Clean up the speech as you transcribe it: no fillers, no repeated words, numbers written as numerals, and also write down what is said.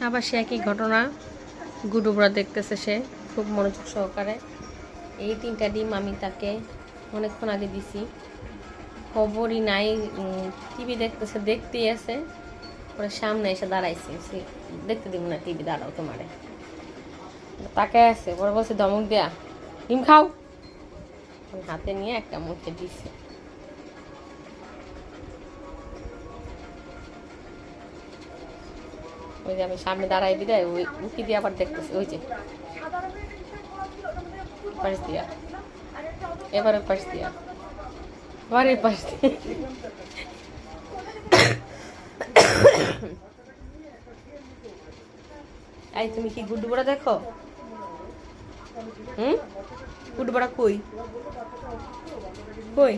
আবার সে একই ঘটনা, গুডুবরা দেখতেছে সে খুব মনোযোগ সহকারে। এই 3টা ডিম আমি তাকে অনেকক্ষণ আগে দিছি, খবরই নাই। টিভি দেখতেছে, দেখতেই আছে। পরে সামনে এসে দাঁড়াইছি, দেখতে দিব না, টিভি দাঁড়াও তোমারে, তাকে আছে। পরে বলছে ধমক দেয়া, ডিম খাও। হাতে নিয়ে একটা মুখে দিছে। ওই যে আমি সামনে দাঁড়াই দিলে ওই উকি দিয়ে আবার দেখতেছি, ওই যে পাশ দিয়া, এবারে পাশ দিয়া, আবার এই পাশ দিয়ে। এই তুমি কি গুড্ডু বড়া দেখো? গুড্ডু বড়া কই কই?